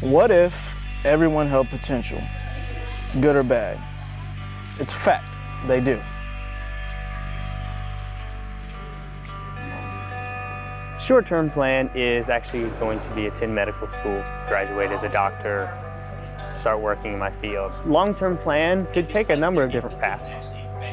What if everyone held potential, good or bad? It's a fact, they do. Short-term plan is actually going to be attend medical school, graduate as a doctor, start working in my field. Long-term plan could take a number of different paths.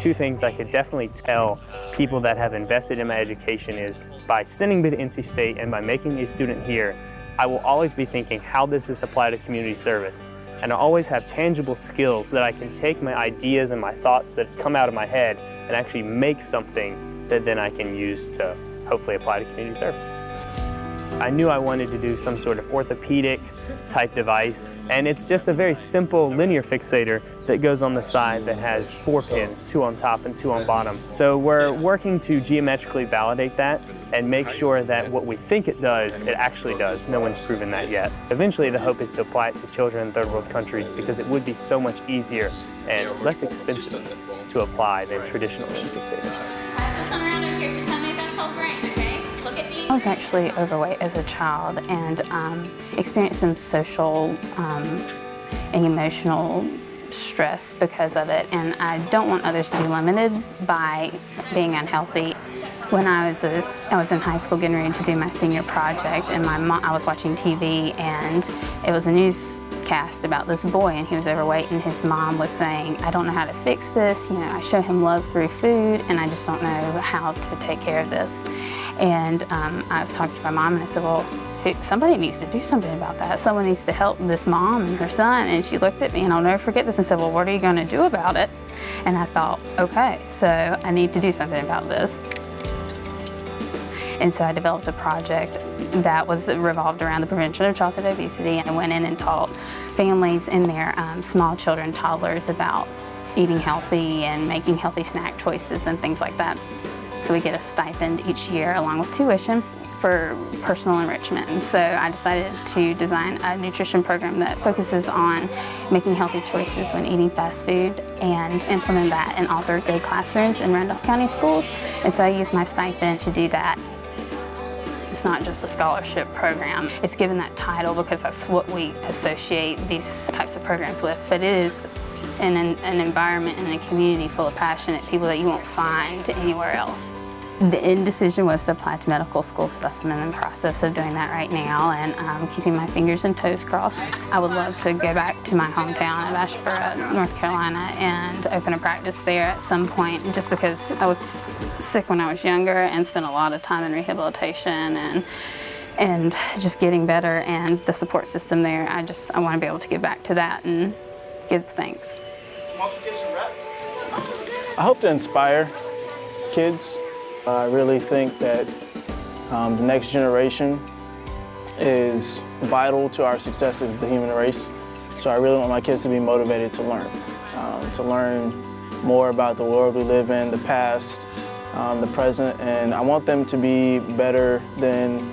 Two things I could definitely tell people that have invested in my education is by sending me to NC State and by making me a student here, I will always be thinking how does this apply to community service? And I always have tangible skills that I can take my ideas and my thoughts that come out of my head and actually make something that then I can use to hopefully apply to community service. I knew I wanted to do some sort of orthopedic type device, and it's just a very simple linear fixator that goes on the side that has 4 pins, 2 on top and 2 on bottom. So we're working to geometrically validate that and make sure that what we think it does, it actually does. No one's proven that yet. Eventually the hope is to apply it to children in third world countries because it would be so much easier and less expensive to apply than traditional line fixators. Pass this one around over here, so tell me if that's whole grain, okay? Look at these. I was actually overweight as a child and experienced some social and emotional stress because of it, and I don't want others to be limited by being unhealthy. When I was in high school getting ready to do my senior project, and I was watching TV, and it was a newscast about this boy, and he was overweight, and his mom was saying, I don't know how to fix this, you know, I show him love through food, and I just don't know how to take care of this. And I was talking to my mom, and I said, well, somebody needs to do something about that. Someone needs to help this mom and her son. And she looked at me, and I'll never forget this, and said, well, what are you going to do about it? And I thought, okay, so I need to do something about this. And so I developed a project that was revolved around the prevention of childhood obesity. And I went in and taught families and their small children, toddlers, about eating healthy and making healthy snack choices and things like that. So we get a stipend each year along with tuition for personal enrichment. And so I decided to design a nutrition program that focuses on making healthy choices when eating fast food and implement that in all third grade classrooms in Randolph County schools. And so I use my stipend to do that. It's not just a scholarship program. It's given that title because that's what we associate these types of programs with, but it is in an environment and a community full of passionate people that you won't find anywhere else. The end decision was to apply to medical school, so I'm in the process of doing that right now, and I'm keeping my fingers and toes crossed. I would love to go back to my hometown of Asheboro, North Carolina, and open a practice there at some point, just because I was sick when I was younger and spent a lot of time in rehabilitation and just getting better, and the support system there, I want to be able to get back to that and give thanks. I hope to inspire kids. I really think that the next generation is vital to our success as the human race. So I really want my kids to be motivated to learn more about the world we live in, the past, the present, and I want them to be better than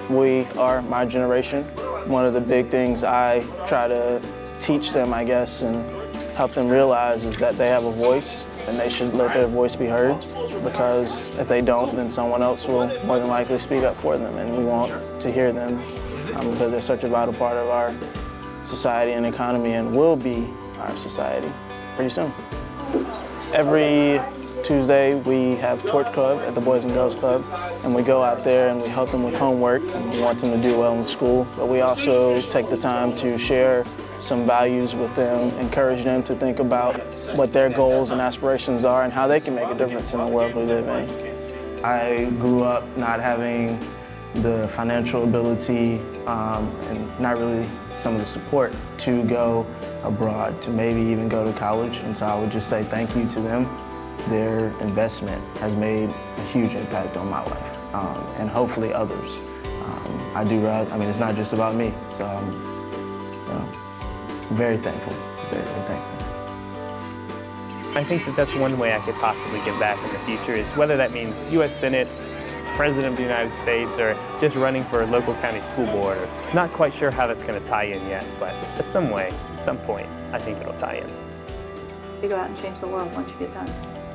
we are, my generation. One of the big things I try to teach them, I guess, and help them realize is that they have a voice and they should let their voice be heard, because if they don't, then someone else will more than likely speak up for them, and we want to hear them because they're such a vital part of our society and economy, and will be our society pretty soon. Every Tuesday we have Torch Club at the Boys and Girls Club, and we go out there and we help them with homework, and we want them to do well in school, but we also take the time to share some values with them, encourage them to think about what their goals and aspirations are and how they can make a difference in the world we live in. I grew up not having the financial ability and not really some of the support to go abroad, to maybe even go to college, and so I would just say thank you to them. Their investment has made a huge impact on my life, and hopefully others. I mean, it's not just about me, so I'm very thankful, very, very thankful. I think that that's one way I could possibly give back in the future, is whether that means U.S. Senate, President of the United States, or just running for a local county school board. Not quite sure how that's going to tie in yet, but at some way, at some point, I think it'll tie in. You go out and change the world once you get done.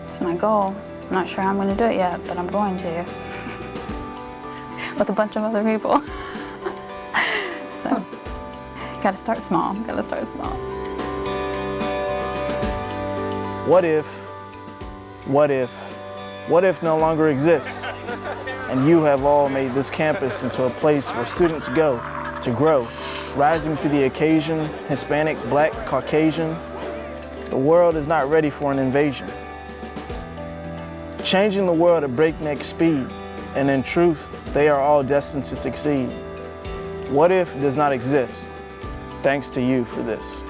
It's my goal. I'm not sure how I'm going to do it yet, but I'm going to. With a bunch of other people. So, Gotta start small, gotta start small. What if no longer exists? And you have all made this campus into a place where students go to grow, rising to the occasion, Hispanic, Black, Caucasian. The world is not ready for an invasion. Changing the world at breakneck speed, and in truth, they are all destined to succeed. What if does not exist? Thanks to you for this.